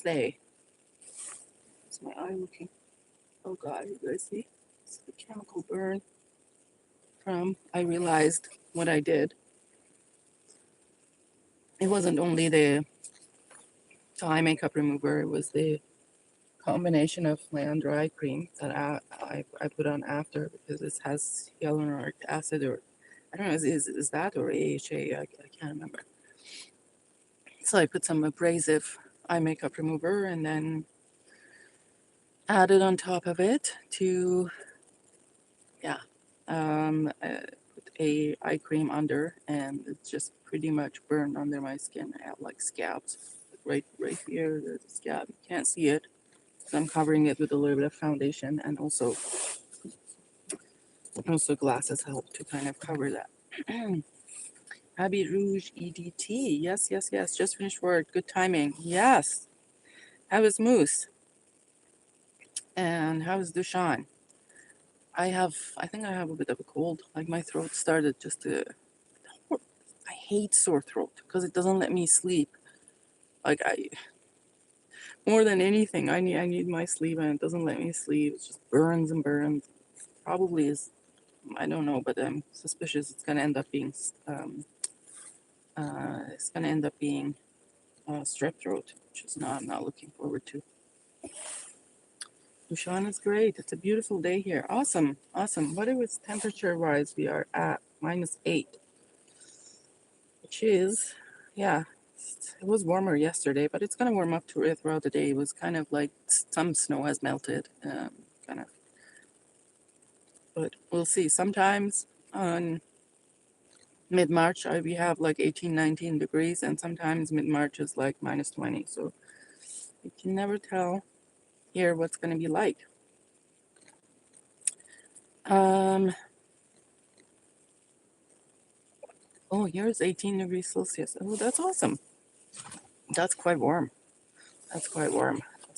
say? Is my eye looking? Oh God, you guys see? It's the chemical burn from, I realized what I did. It wasn't only the eye makeup remover, it was the combination of my under eye cream that I put on after, because this has hyaluronic acid, or I don't know, is that or AHA? I can't remember. So I put some abrasive eye makeup remover and then added on top of it to, yeah, put a eye cream under, and it just pretty much burned under my skin. I have like scabs right here. There's a scab. You can't see it. So I'm covering it with a little bit of foundation, and also glasses help to kind of cover that. Abbey Rouge EDT. Yes. Just finished work. Good timing. Yes. How is Moose? And how is Dushan? I think I have a bit of a cold. Like my throat started just to. I hate sore throat because it doesn't let me sleep. Like more than anything, I need my sleep, and it doesn't let me sleep. It just burns and burns. Probably is, I don't know, but I'm suspicious it's gonna end up being strep throat, which is I'm not looking forward to. Dushan is great. It's a beautiful day here. Awesome. What is temperature wise? We are at -8, which is, yeah, it was warmer yesterday, but it's gonna warm up throughout the day. It was kind of like some snow has melted, kind of. But we'll see. Sometimes on mid-March, we have like 18, 19 degrees, and sometimes mid-March is like -20. So you can never tell here what's going to be like. Oh, here's 18 degrees Celsius. Oh, that's awesome. That's quite warm. It's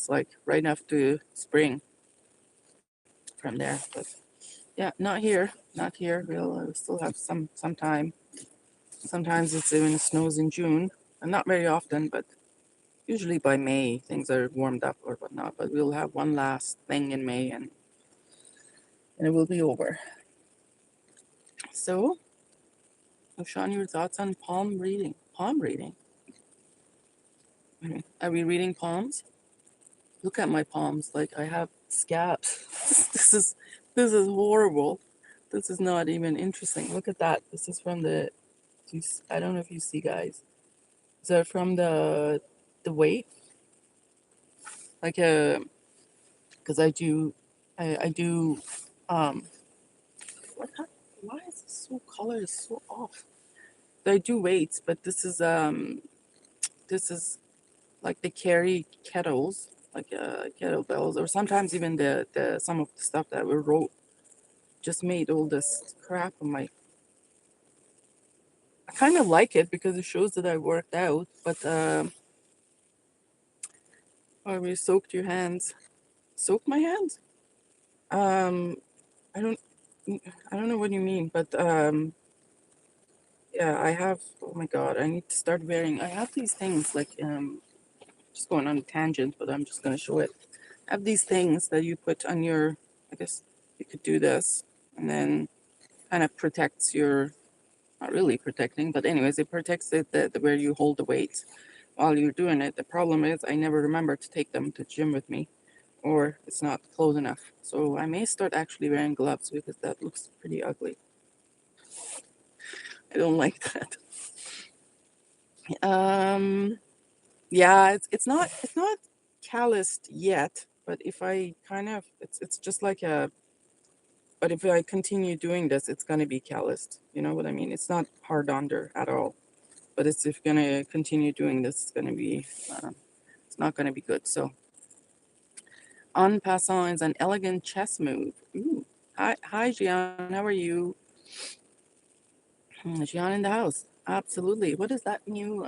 like right after spring from there. But yeah, not here. We'll still have some time. Sometimes it's even snows in June, and not very often, but usually by May things are warmed up or whatnot. But we'll have one last thing in May, and it will be over. So, Sean, your thoughts on palm reading? Palm reading? Are we reading palms? Look at my palms. Like I have scabs. This is horrible. This is not even interesting. Look at that. This is from the. I don't know if you see, guys. Is that from the weight? Like because I do. Why is this color is so off? I do weights, but this is like they carry kettles, like kettlebells, or sometimes even the some of the stuff that we wrote just made all this crap on my. I kind of like it because it shows that I worked out, but or we soaked your hands. Soak my hands? I don't know what you mean, but yeah, I have. Oh my God, I need to start wearing. I have these things like just going on a tangent, but I'm just gonna show it. I have these things that you put on your. I guess you could do this, and then kind of protects your. Not really protecting, but anyways, it protects the where you hold the weights while you're doing it. The problem is I never remember to take them to the gym with me, or it's not close enough. So I may start actually wearing gloves because that looks pretty ugly. I don't like that. Yeah, it's not calloused yet, but if I kind of it's just like a. But if I continue doing this, it's gonna be calloused. You know what I mean? It's not hard under at all. But if you're gonna continue doing this, it's gonna be it's not gonna be good. So en passant is an elegant chess move. Ooh. Hi Gian, how are you? Gian in the house. Absolutely. What is that new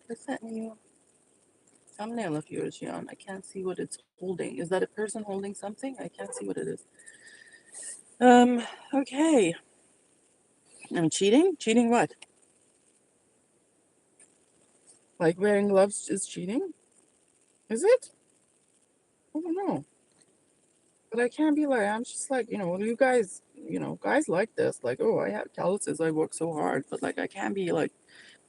what's that new thumbnail of yours, Gian? I can't see what it's holding. Is that a person holding something? I can't see what it is. Okay. I'm cheating? Cheating what? Like wearing gloves is cheating? Is it? I don't know. But I can't be like, I'm just like, you guys, guys like this. Like, oh, I have calluses. I work so hard. But like, I can't be like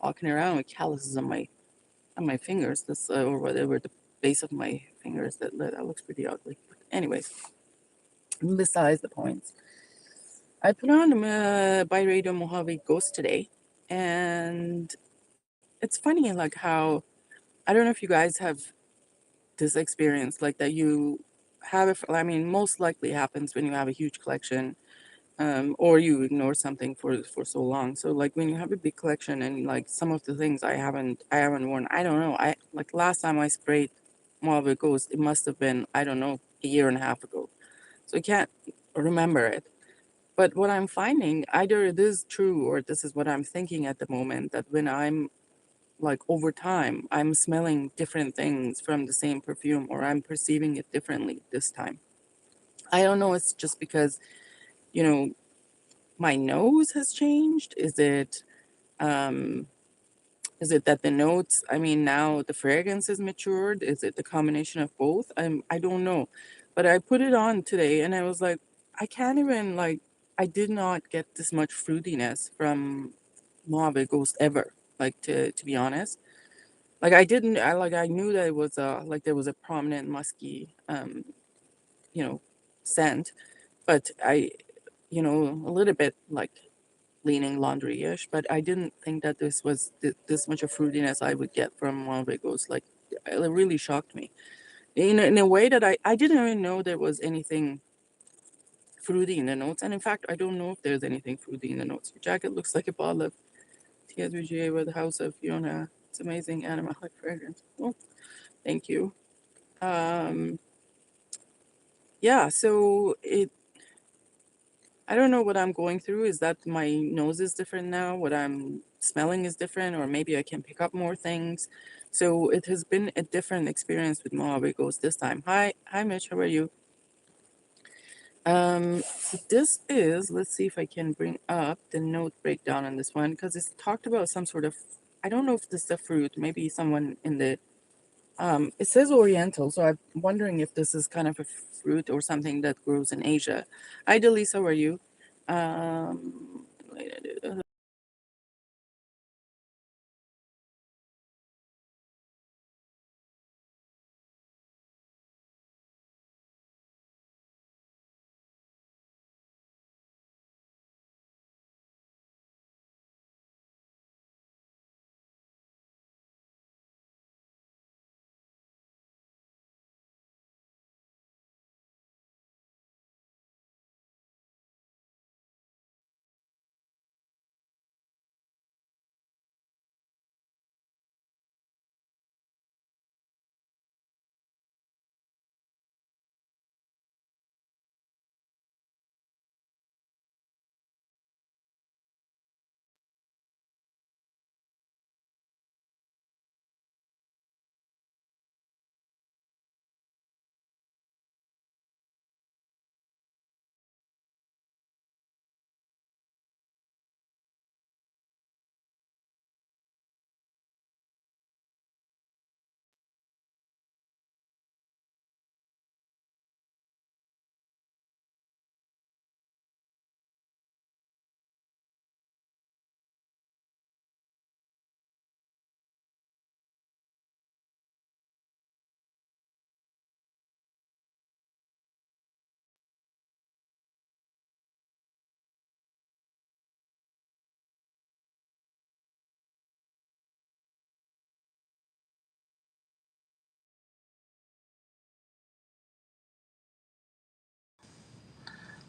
walking around with calluses on my fingers. This or whatever, the base of my fingers. That looks pretty ugly. But anyways, besides the point. I put on BYREDO Mojave Ghost today. And it's funny, like how, I don't know if you guys have this experience, like that you have it, I mean, most likely happens when you have a huge collection, or you ignore something for so long. So like when you have a big collection and like some of the things I haven't worn, I don't know. I like last time I sprayed Mojave Ghost, it must have been, I don't know, a year and a half ago. So I can't remember it. But what I'm finding, either it is true or this is what I'm thinking at the moment, that when I'm like over time, I'm smelling different things from the same perfume or I'm perceiving it differently this time. I don't know, it's just because, you know, my nose has changed. Um is it that the notes, I mean now the fragrance is matured? Is it the combination of both? I don't know. But I put it on today and I was like, I can't even like I did not get this much fruitiness from Mojave Ghost ever. Like to be honest. Like I didn't I like I knew that it was like there was a prominent musky you know scent, but a little bit like leaning laundry-ish, but I didn't think that this was this much of fruitiness I would get from Montevegos. Like it really shocked me in a way that I didn't even know there was anything fruity in the notes, and in fact I don't know if there's anything fruity in the notes. Your jacket looks like a bottle of TSVGA with the House of Fiona. It's amazing animalic fragrance. Oh, thank you. Um, yeah, so I don't know what I'm going through. Is that my nose is different now? What I'm smelling is different, or maybe I can pick up more things. So it has been a different experience with Mojave Ghost this time. Hi, Mitch. How are you? So this is. Let's see if I can bring up the note breakdown on this one because it's talked about some sort of. I don't know if this is a fruit. Maybe someone in the. It says Oriental, so I'm wondering if this is kind of a fruit or something that grows in Asia. Hi, Delisa. How are you? Um,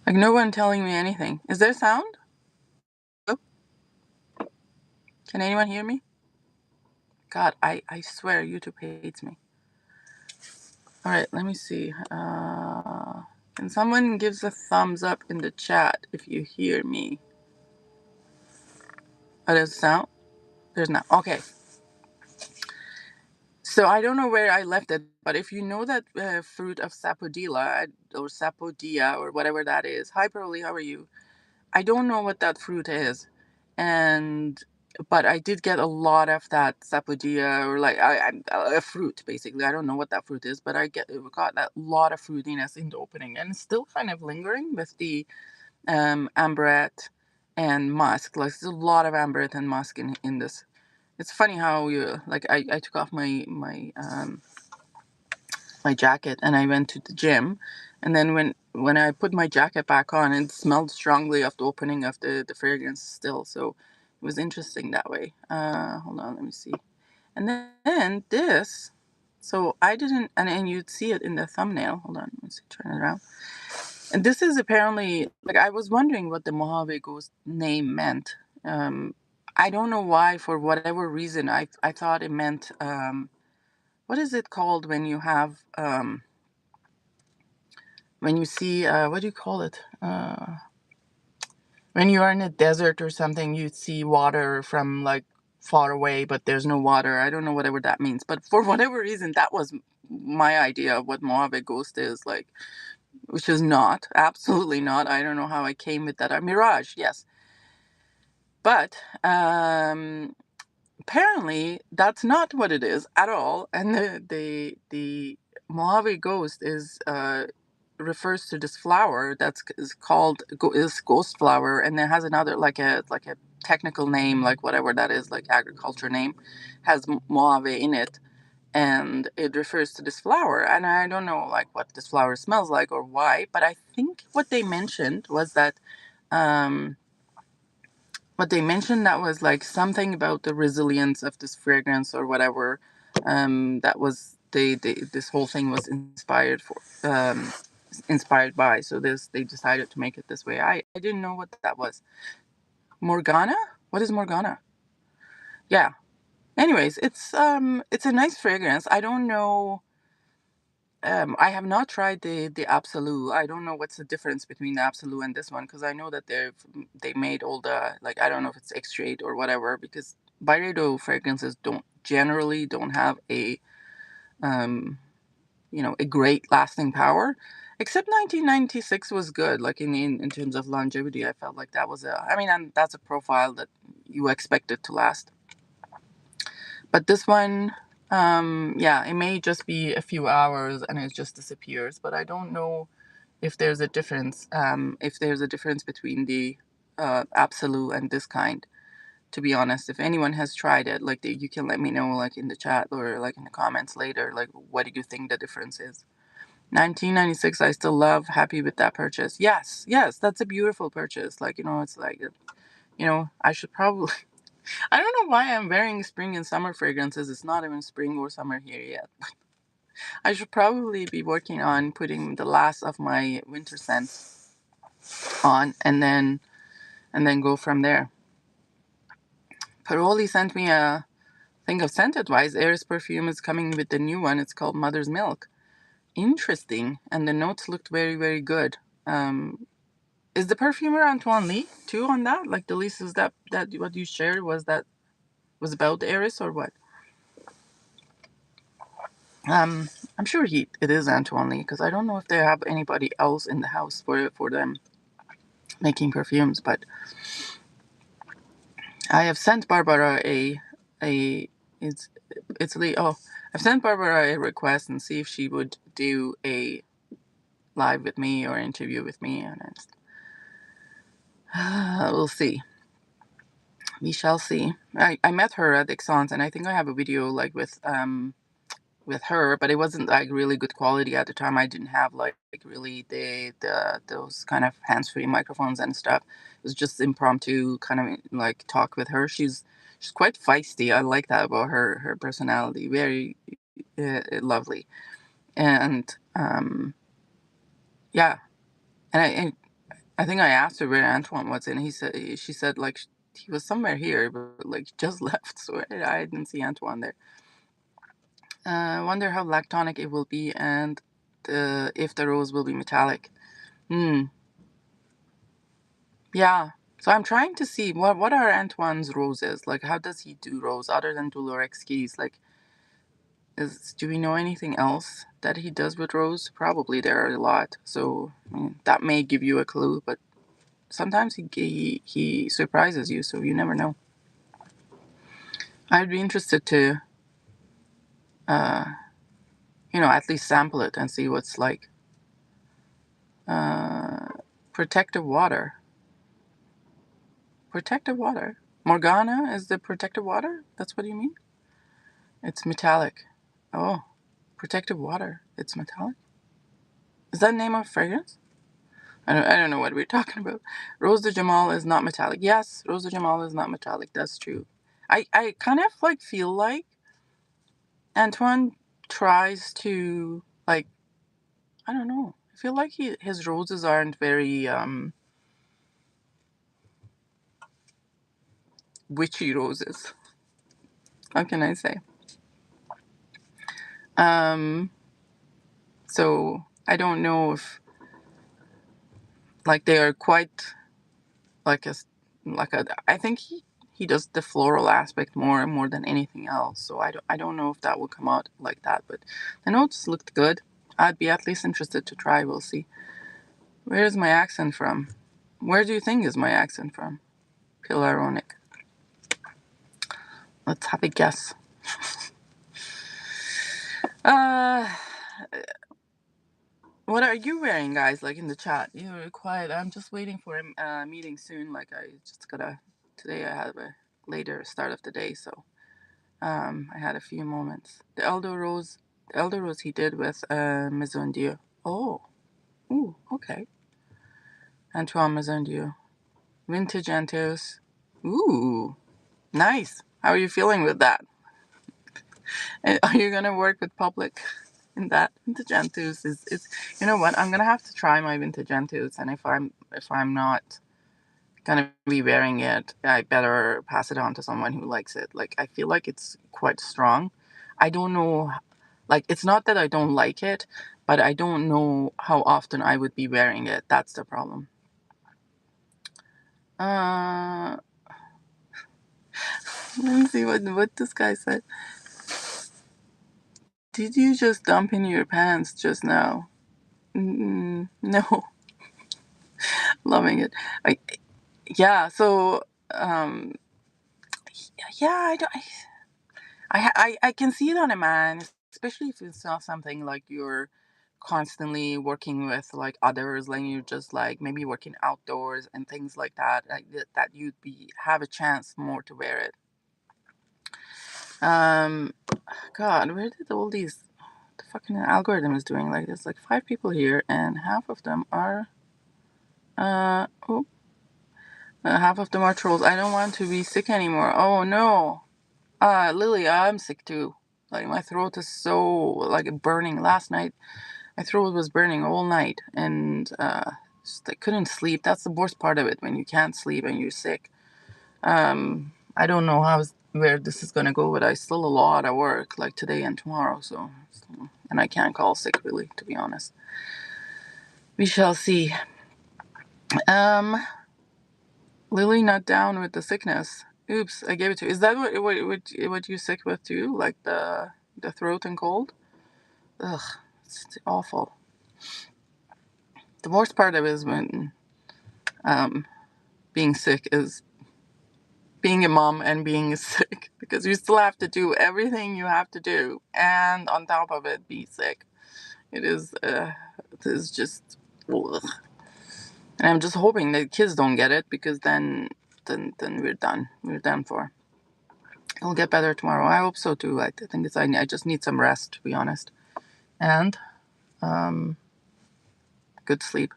like no one telling me anything. Is there sound? Oh, can anyone hear me? God, I swear YouTube hates me. All right, let me see. Can someone gives a thumbs up in the chat if you hear me? Oh, there's sound? There's not. Okay. So I don't know where I left it, but if you know that fruit of sapodilla or sapodia or whatever that is, hi Pearly, how are you? I don't know what that fruit is, and but I did get a lot of that sapodilla, or like a fruit basically. I don't know what that fruit is, but I got that lot of fruitiness in the opening, and it's still kind of lingering with the amberette and musk. Like there's a lot of amberette and musk in this. It's funny how you like I took off my jacket and I went to the gym, and then when I put my jacket back on, it smelled strongly of the opening of the fragrance still. So it was interesting that way. Hold on, let me see. And then this, so I didn't, and you'd see it in the thumbnail. Hold on, let me see, turn it around. And this is apparently, like, I was wondering what the Mojave Ghost name meant. Um, I don't know why, for whatever reason, I thought it meant, what is it called when you have, when you see, what do you call it? When you are in a desert or something, you see water from like far away, but there's no water. I don't know whatever that means. But for whatever reason, that was my idea of what Mojave Ghost is like, which is not, absolutely not. I don't know how I came with that. Mirage, yes. But apparently that's not what it is at all. And the Mojave Ghost is refers to this flower that's is called is ghost flower, and it has another like a technical name, like whatever that is, like agriculture name, has Mojave in it, and it refers to this flower. And I don't know like what this flower smells like or why, but I think what they mentioned was that um what they mentioned that was like something about the resilience of this fragrance or whatever. That was they this whole thing was inspired by. So this they decided to make it this way. I didn't know what that was. Morgana? What is Morgana? Yeah. Anyways, it's a nice fragrance. I don't know. I have not tried the Absolute. I don't know what's the difference between the Absolute and this one, because I know that they made all the, like, I don't know if it's extrait or whatever, because BYREDO fragrances don't have a a great lasting power. Except 1996 was good, like in terms of longevity. I felt like that was and that's a profile that you expect it to last. But this one, yeah, it may just be a few hours and it just disappears. But I don't know if there's a difference. If there's a difference between the Absolute and this kind. To be honest, if anyone has tried it, like you can let me know, like in the chat or like in the comments later. Like, what do you think the difference is? 1996. I still love. Happy with that purchase. Yes, yes, that's a beautiful purchase. Like it's like I should probably. I don't know why I'm wearing spring and summer fragrances. It's not even spring or summer here yet. I should probably be working on putting the last of my winter scents on, and then go from there. Paroli sent me a thing of scent advice. Air's perfume is coming with the new one. It's called Mother's Milk. Interesting, and the notes looked very, very good. Is the perfumer Antoine Lee too on that? Like the leases that what you shared was about the Heiress or what? I'm sure it is Antoine Lee, because I don't know if they have anybody else in the house for them making perfumes. But I have sent Barbara a it's Lee. Oh, I've sent Barbara a request and see if she would do a live with me or interview with me, and we'll see. We shall see. I met her at Exxon's, and I think I have a video like with her, but it wasn't like really good quality at the time. I didn't have like really the those kind of hands-free microphones and stuff. It was just impromptu kind of like talk with her. She's quite feisty. I like that about her personality. Very lovely. And yeah, and I think I asked her where Antoine was, and she said like he was somewhere here, but like just left. So I didn't see Antoine there. Wonder how lactonic it will be, and if the rose will be metallic. Hmm. Yeah. So I'm trying to see what are Antoine's roses like. How does he do rose other than Dulorex keys? Like, do we know anything else that he does with rose? Probably there are a lot. So that may give you a clue, but sometimes he surprises you, so you never know. I'd be interested to, at least sample it and see what's like. Protective water. Protective water. Morgana is the protective water? That's what you mean? It's metallic. Oh, protective water. It's metallic? Is that the name of fragrance? I don't know what we're talking about. Rose de Jamal is not metallic. Yes, Rose de Jamal is not metallic. That's true. I kind of like feel like Antoine tries to, like, I don't know. I feel like his roses aren't very witchy roses. How can I say? So I don't know if, like, they are quite like I think he does the floral aspect more than anything else. So I don't know if that will come out like that, but the notes looked good. I'd be at least interested to try. We'll see. Where is my accent from? Where do you think is my accent from? Pillaronic. Let's have a guess. What are you wearing, guys? Like in the chat, you're quiet. I'm just waiting for a meeting soon. Like today I have a later start of the day, so I had a few moments. The Elder Rose he did with Maison Dieu. Oh, ooh, okay. Antoine Maison Dieu. Vintage Antos. Ooh, nice. How are you feeling with that? Are you gonna work with public in that? Vintage Antos is you know what? I'm gonna have to try my Vintage Antos, and if I'm not gonna be wearing it, I better pass it on to someone who likes it. Like, I feel like it's quite strong. I don't know, like, it's not that I don't like it, but I don't know how often I would be wearing it. That's the problem. Let me see what this guy said. Did you just dump in your pants just now? No. Loving it. Yeah, so yeah, I can see it on a man, especially if it's not something like you're constantly working with like others, like you're just like maybe working outdoors and things like that, like that you'd have a chance more to wear it. God, where did all these the fucking algorithm is doing? Like, there's like 5 people here, and half of them are half of them are trolls. I don't want to be sick anymore. Oh no. Lily, I'm sick too. Like, my throat is so like burning. Last night my throat was burning all night, and I couldn't sleep. That's the worst part of it, when you can't sleep and you're sick. I don't know where this is gonna go, but I still a lot of work, like today and tomorrow. And I can't call sick, really, to be honest. We shall see. Lily not down with the sickness. Oops, I gave it to you. Is that what you're sick with too? Like the throat and cold? Ugh, it's awful. The worst part of it is when being sick is being a mom and being sick, because you still have to do everything you have to do, and on top of it, be sick. It is just, ugh. And I'm just hoping that kids don't get it, because then we're done. We're done for. It'll get better tomorrow. I hope so too. I think I just need some rest, to be honest, and good sleep.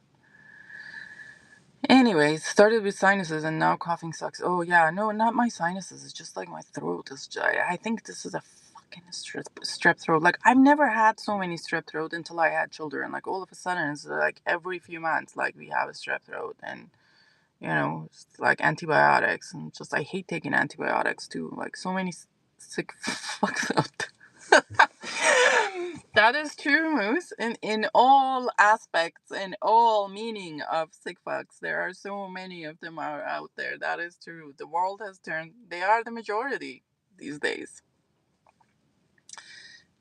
Anyways, started with sinuses and now coughing sucks. Oh yeah, no, not my sinuses. It's just like my throat is. I think this is a fucking strep throat. Like, I've never had so many strep throat until I had children. Like, all of a sudden, it's like every few months, like, we have a strep throat, and it's like antibiotics, and just I hate taking antibiotics too. Like, so many sick fucks out. That is true, Moose. In all aspects, in all meaning of sick fucks, there are so many of them are out there. That is true. The world has turned. They are the majority these days.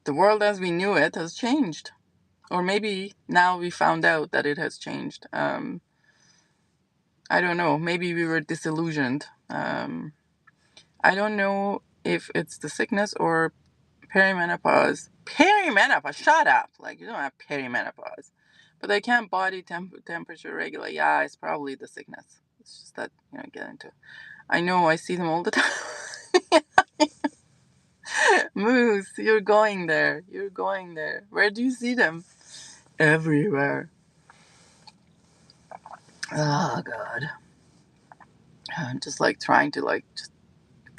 The world as we knew it has changed, or maybe now we found out that it has changed. I don't know. Maybe we were disillusioned. I don't know if it's the sickness or perimenopause. Perimenopause, shut up. Like, you don't have perimenopause. But I can't body temperature regulate. Yeah, it's probably the sickness. It's just that, get into. I know, I see them all the time. Moose, you're going there. You're going there. Where do you see them? Everywhere. Oh, God. I'm just like trying to just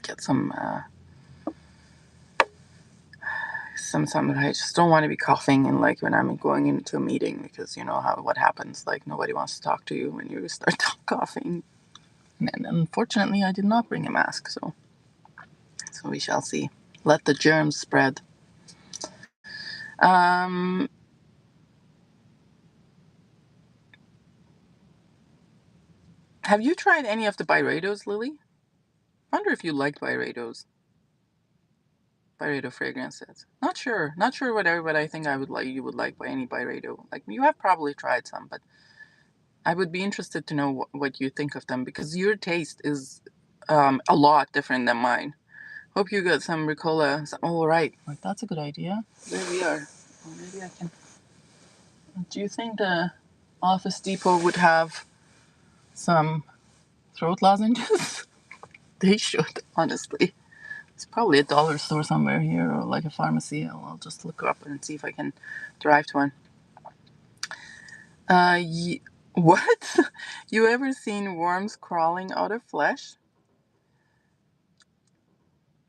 get some I just don't want to be coughing and like when I'm going into a meeting, because you know what happens, like nobody wants to talk to you when you start coughing. And unfortunately I did not bring a mask, so we shall see. Let the germs spread. Have you tried any of the BYREDOs, Lily? I wonder if you like BYREDO fragrances. Not sure whatever, but I think you would like by any BYREDO. Like, you have probably tried some, but I would be interested to know what you think of them, because your taste is a lot different than mine. Hope you got some Ricola. All right, like, that's a good idea. There we are. Well, maybe I can. Do you think the Office Depot would have some throat lozenges? They should, honestly. It's probably a dollar store somewhere here, or like a pharmacy. I'll just look up and see if I can drive to one. What? You ever seen worms crawling out of flesh?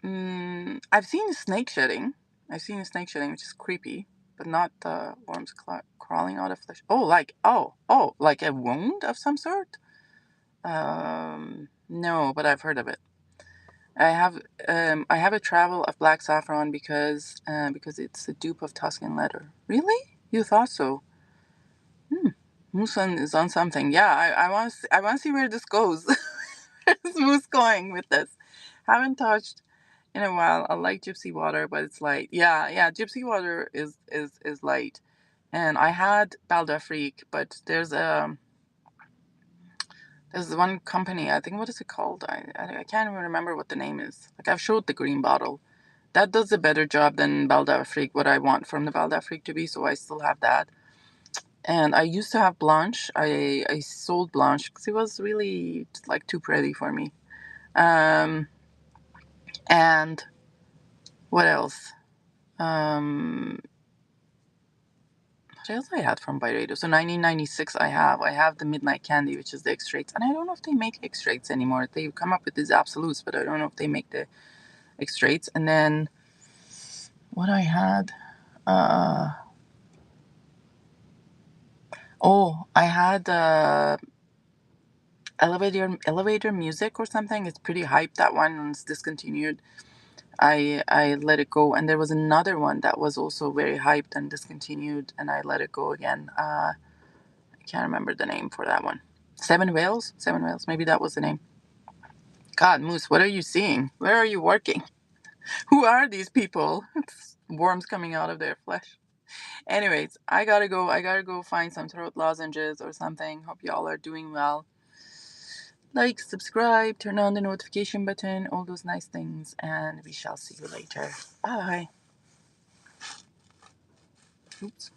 I've seen snake shedding. which is creepy, but not worms crawling out of flesh. Oh, like like a wound of some sort? No, but I've heard of it. I have a travel of black saffron because it's a dupe of Tuscan leather. Really? You thought so? Moose is on something. Yeah, I want to see where this goes. Where's Moose going with this? Haven't touched in a while. I like Gypsy Water, but it's light. Yeah. Gypsy Water is light. And I had Baldafrique, but there's one company. I think, what is it called? I can't even remember what the name is. Like, I've showed the green bottle. That does a better job than Baldafrique. What I want from the Baldafrique to be. So I still have that. And I used to have Blanche. I sold Blanche because it was really like too pretty for me. And what else? What else I had from BYREDO? So 1996 I have the Midnight Candy, which is the extracts. And I don't know if they make extracts anymore. They've come up with these absolutes, but I don't know if they make the extracts. And then what I had... I had elevator music or something. It's pretty hyped, that one. It's discontinued. I let it go. And there was another one that was also very hyped and discontinued, and I let it go again. I can't remember the name for that one. Seven Whales, maybe that was the name. God, Moose, what are you seeing? Where are you working? Who are these people? It's worms coming out of their flesh. Anyways, I gotta go find some throat lozenges or something. Hope y'all are doing well. Like, subscribe, turn on the notification button, all those nice things, and we shall see you later. Bye. Oops.